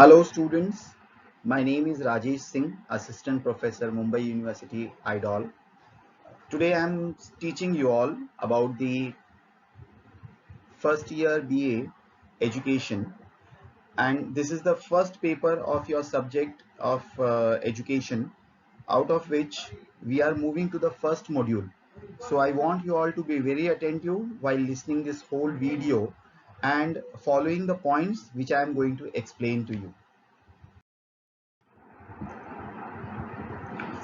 Hello students, my name is Rajesh Singh, Assistant Professor, Mumbai University, IDOL. Today I am teaching you all about the first year BA education, and this is the first paper of your subject of education, out of which we are moving to the first module. So I want you all to be very attentive while listening this whole video and following the points which I am going to explain to you.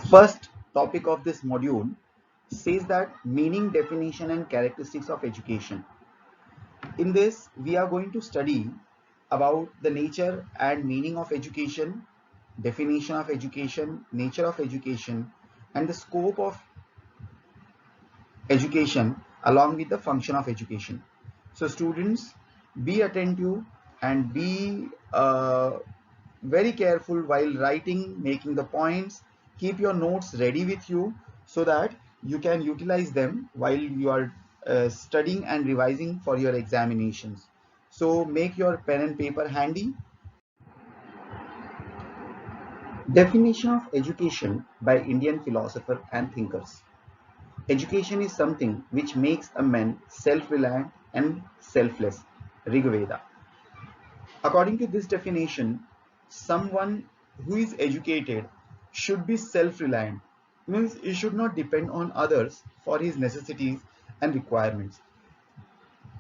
First topic of this module says that meaning, definition and characteristics of education. In this, we are going to study about the nature and meaning of education, definition of education, nature of education, and the scope of education along with the function of education. So students, be attentive and be very careful while writing, making the points. Keep your notes ready with you so that you can utilize them while you are studying and revising for your examinations. So make your pen and paper handy. Definition of education by Indian philosopher and thinkers. Education is something which makes a man self-reliant and selfless. Rigveda. According to this definition, someone who is educated should be self-reliant, means he should not depend on others for his necessities and requirements.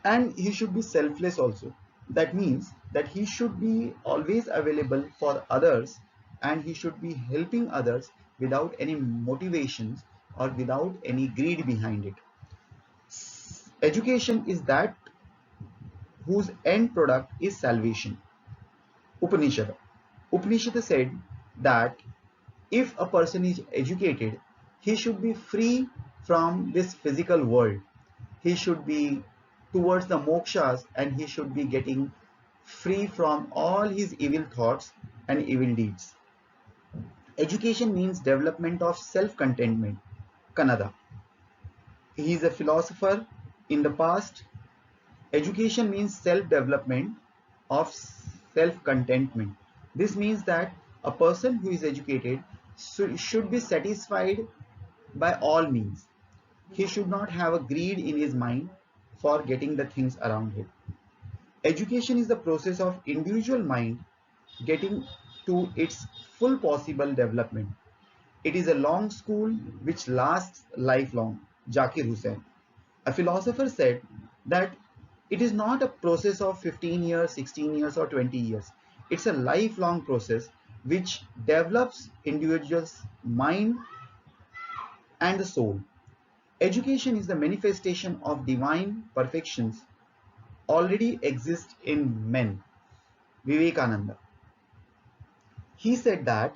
And he should be selfless also. That means that he should be always available for others and he should be helping others without any motivations or without any greed behind it. Education is that whose end product is salvation. Upanishad. Upanishad said that if a person is educated, he should be free from this physical world. He should be towards the mokshas and he should be getting free from all his evil thoughts and evil deeds. Education means development of self-contentment. Kannada. He is a philosopher in the past. Education means self-development of self-contentment. This means that a person who is educated should be satisfied by all means. He should not have a greed in his mind for getting the things around him. Education is the process of individual mind getting to its full possible development. It is a long school which lasts lifelong. Zakir Hussain. A philosopher said that it is not a process of 15 years, 16 years or 20 years. It's a lifelong process which develops individual's mind and the soul. Education is the manifestation of divine perfections already exist in men. Vivekananda. He said that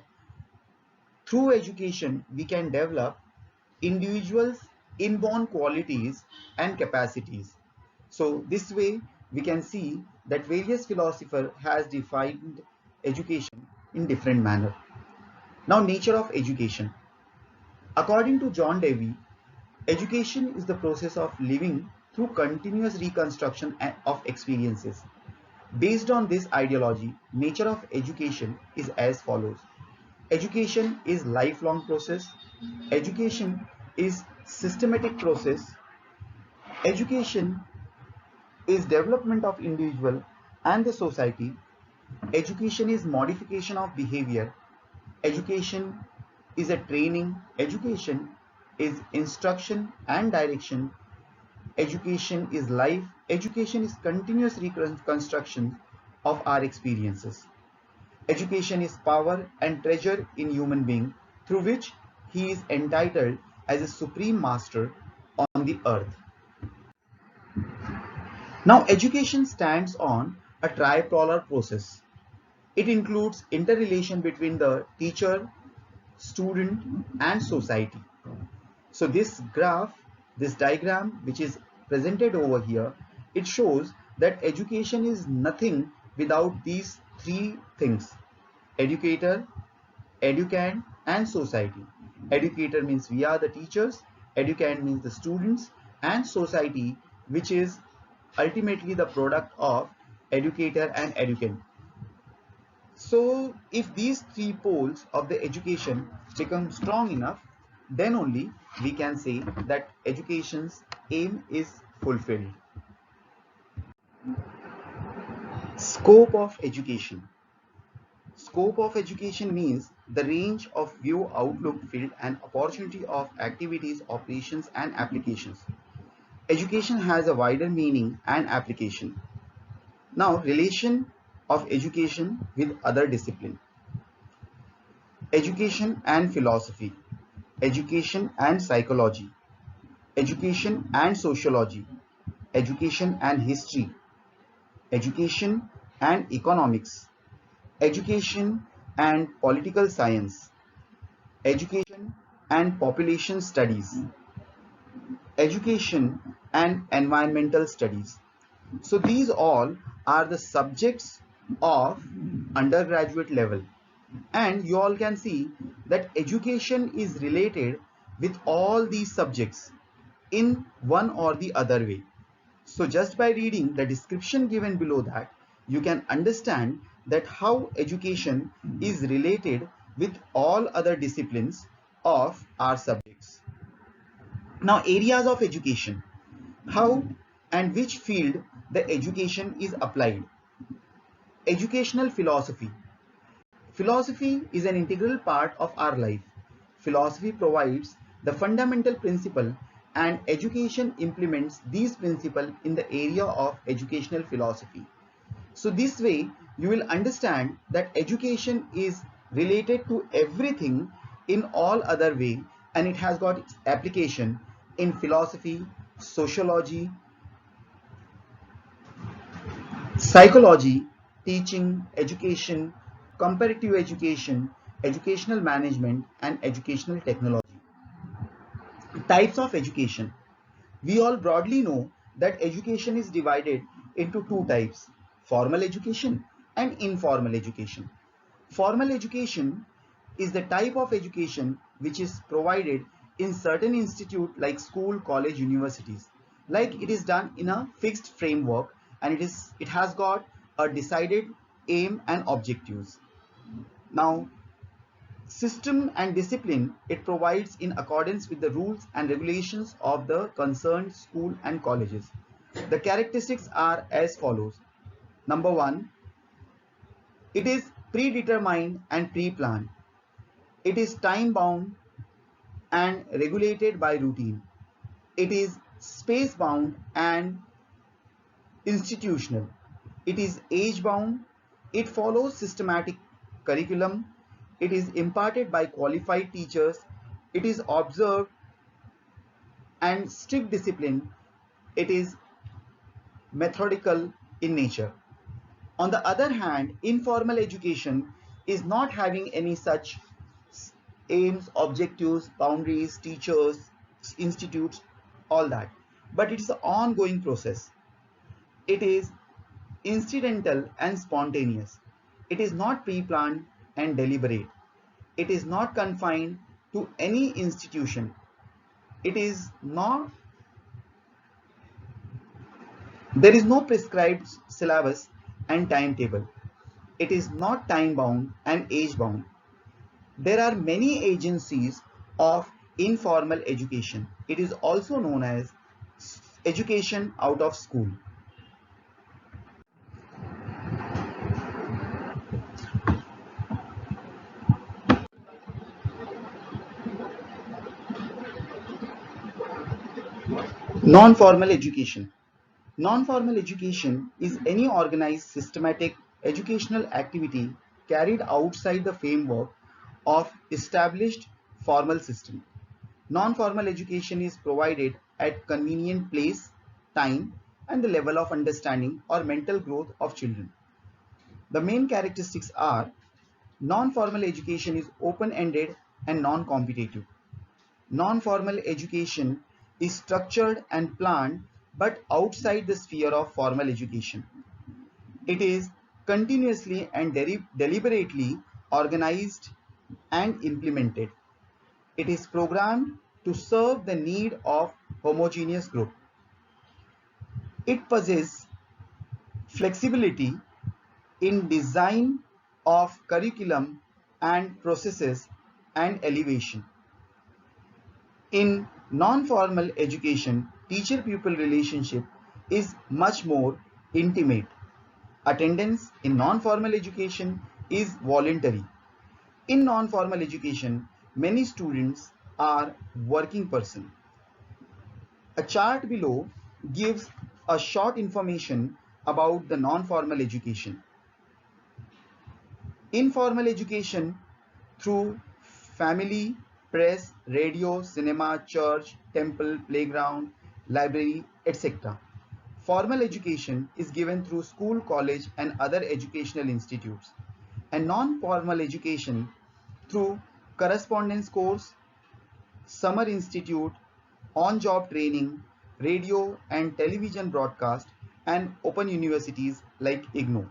through education we can develop individuals' inborn qualities and capacities. So this way we can see that various philosophers has defined education in different manner. Now nature of education. According to John Dewey, education is the process of living through continuous reconstruction of experiences. Based on this ideology, nature of education is as follows. Education is lifelong process. Education is systematic process. Education is development of individual and the society. Education is modification of behavior. Education is a training. Education is instruction and direction. Education is life. Education is continuous reconstruction of our experiences. Education is power and treasure in human being through which he is entitled as a supreme master on the earth. Now education stands on a tripolar process. It includes interrelation between the teacher, student and society. So this graph, this diagram which is presented over here, it shows that education is nothing without these three things: educator, educand and society. Educator means we are the teachers, educand means the students, and society, which is ultimately the product of educator and educand. So if these three poles of the education become strong enough, then only we can say that education's aim is fulfilled. Scope of education. Scope of education means the range of view, outlook, field, and opportunity of activities, operations, and applications. Education has a wider meaning and application. Now, relation of education with other discipline. Education and philosophy. Education and psychology. Education and sociology. Education and history. Education and economics. Education and political science. Education and population studies. Education and environmental studies. So these all are the subjects of undergraduate level, and you all can see that education is related with all these subjects in one or the other way. So just by reading the description given below that, you can understand that how education is related with all other disciplines of our subjects. Now, areas of education. How and which field the education is applied. Educational philosophy. Philosophy is an integral part of our life. Philosophy provides the fundamental principle, and education implements these principles in the area of educational philosophy. So this way you will understand that education is related to everything in all other way, and it has got its application in philosophy, sociology, psychology, teaching, education, comparative education, educational management, and educational technology. Types of education. We all broadly know that education is divided into two types: formal education and informal education. Formal education is the type of education which is provided in certain institute like school, college, universities. Like it is done in a fixed framework, and it has got a decided aim and objectives. Now, system and discipline it provides in accordance with the rules and regulations of the concerned school and colleges. The characteristics are as follows. Number one, it is predetermined and pre-planned. It is time bound and regulated by routine. It is space bound and institutional. It is age bound. It follows systematic curriculum. It is imparted by qualified teachers. It is observed and strict discipline. It is methodical in nature. On the other hand, informal education is not having any such aims, objectives, boundaries, teachers, institutes, all that. But it's an ongoing process. It is incidental and spontaneous. It is not pre-planned and deliberate. It is not confined to any institution. It is not, there is no prescribed syllabus and timetable. It is not time bound and age bound. There are many agencies of informal education. It is also known as education out of school. Non-formal education. Non-formal education is any organized, systematic educational activity carried outside the framework of established formal system. Non-formal education is provided at convenient place, time, and the level of understanding or mental growth of children. The main characteristics are: non-formal education is open-ended and non-competitive. Non-formal education is structured and planned but outside the sphere of formal education. It is continuously and deliberately organized and implemented. It is programmed to serve the need of homogeneous group. It possesses flexibility in design of curriculum and processes and elevation. In non-formal education, teacher-pupil relationship is much more intimate. Attendance in non-formal education is voluntary. In non-formal education, many students are working person. A chart below gives a short information about the non-formal education. Informal education through family, press, radio, cinema, church, temple, playground, library, etc. Formal education is given through school, college and other educational institutes, and non-formal education through correspondence course, summer institute, on-job training, radio and television broadcast, and open universities like IGNOU.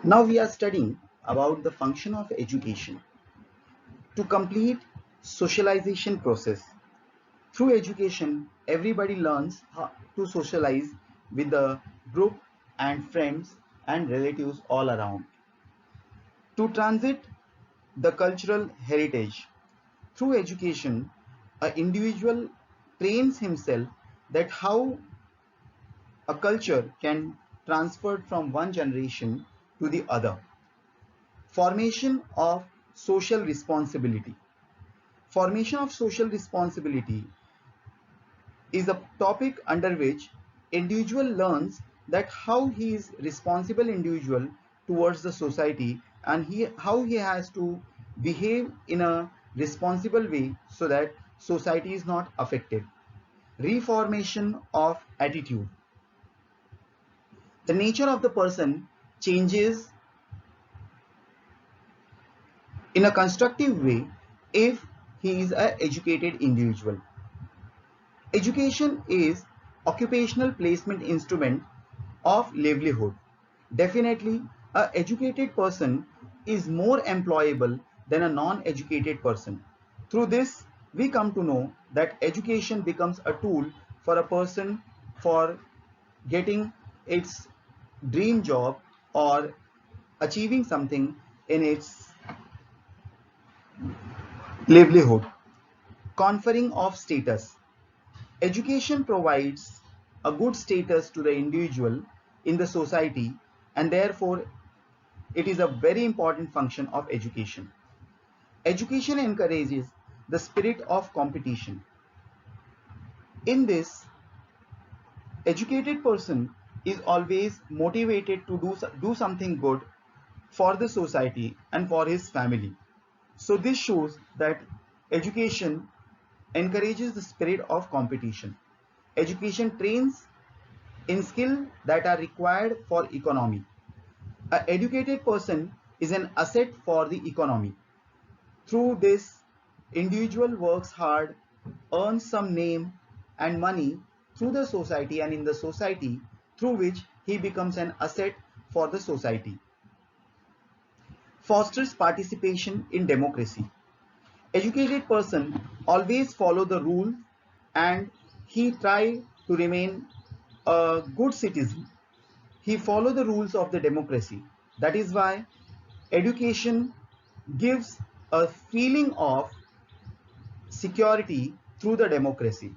Now we are studying about the function of education to complete socialization process. Through education, everybody learns how to socialize with the group and friends and relatives all around. To transit the cultural heritage, through education, an individual trains himself that how a culture can transfer from one generation to the other. Formation of social responsibility. Formation of social responsibility is a topic under which individual learns that how he is responsible individual towards the society, and how he has to behave in a responsible way so that society is not affected. Reformation of attitude. The nature of the person changes in a constructive way if he is an educated individual. Education is occupational placement instrument of livelihood. Definitely, a educated person is more employable than a non-educated person. Through this, we come to know that education becomes a tool for a person for getting its dream job or achieving something in its livelihood. Conferring of status. Education provides a good status to the individual in the society, and therefore it is a very important function of education. Education encourages the spirit of competition. In this, educated person is always motivated to do something good for the society and for his family. So this shows that education encourages the spirit of competition. Education trains in skills that are required for economy. An educated person is an asset for the economy. Through this, individual works hard, earns some name and money through the society and in the society, through which he becomes an asset for the society. Fosters participation in democracy. Educated person always follow the rule and he try to remain a good citizen. He follow the rules of the democracy. That is why education gives a feeling of security through the democracy.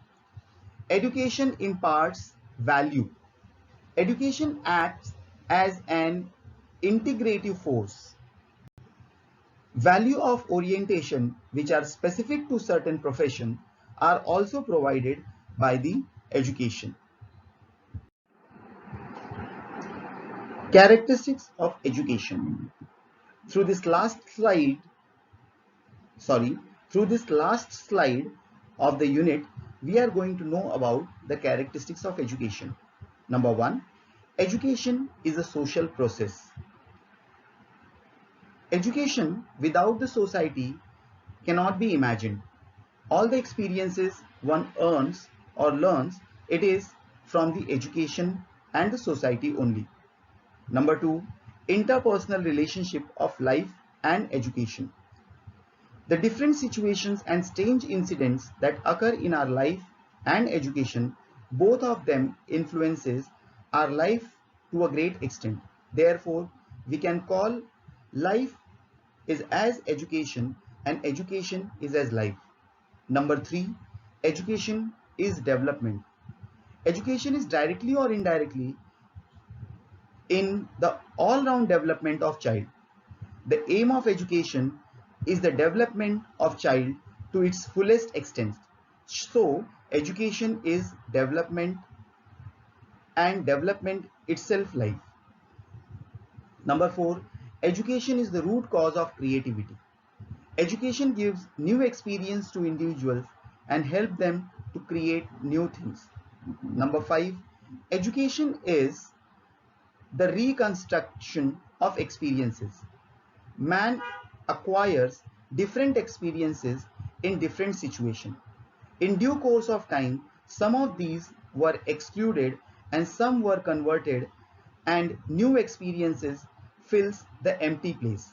Education imparts value. Education acts as an integrative force. Value of orientation, which are specific to certain profession, are also provided by the education. Characteristics of education. Through this last slide, through this last slide of the unit, we are going to know about the characteristics of education. Number one, education is a social process. Education without the society cannot be imagined. All the experiences one earns or learns, it is from the education and the society only. Number two, interpersonal relationship of life and education. The different situations and strange incidents that occur in our life and education, both of them influences our life to a great extent. Therefore, we can call life is as education and education is as life. Number 3, education is development. Education is directly or indirectly in the all-round development of child. The aim of education is the development of child to its fullest extent. So, education is development and development itself life. Number 4, education is the root cause of creativity. Education gives new experience to individuals and help them to create new things. Number 5, education is the reconstruction of experiences. Man acquires different experiences in different situations. In due course of time, some of these were excluded and some were converted, and new experiences fills the empty place.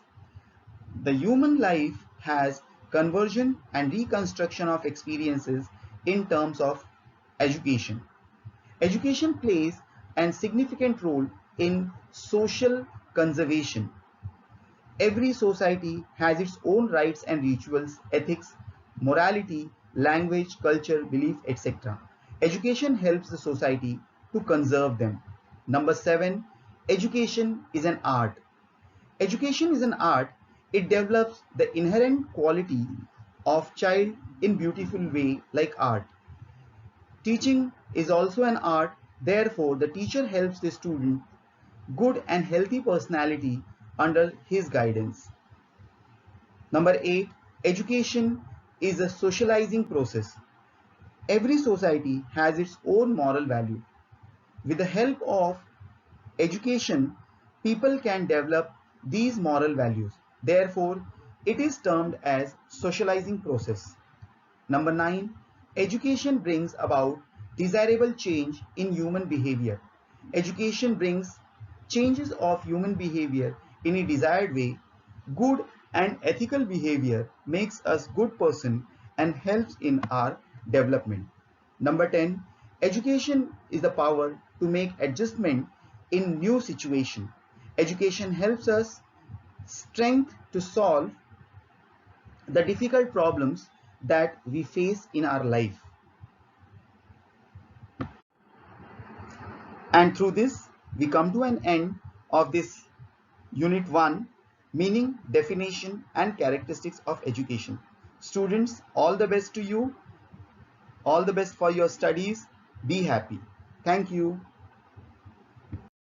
The human life has conversion and reconstruction of experiences in terms of education. Education plays a significant role in social conservation. Every society has its own rights and rituals, ethics, morality, language, culture, belief, etc. Education helps the society to conserve them. Number 7, education is an art. Education is an art. It develops the inherent quality of child in beautiful way like art. Teaching is also an art. Therefore, the teacher helps the student good and healthy personality under his guidance. Number 8, education is a socializing process. Every society has its own moral value. With the help of education, people can develop these moral values. Therefore, it is termed as socializing process. Number 9, education brings about desirable change in human behavior. Education brings changes of human behavior in a desired way. Good and ethical behavior makes us good person and helps in our development. Number 10, education is the power to make adjustment in new situation. Education helps us strength to solve the difficult problems that we face in our life. And through this, we come to an end of this Unit 1, Meaning, Definition and Characteristics of Education. Students, all the best to you. All the best for your studies. Be happy. Thank you.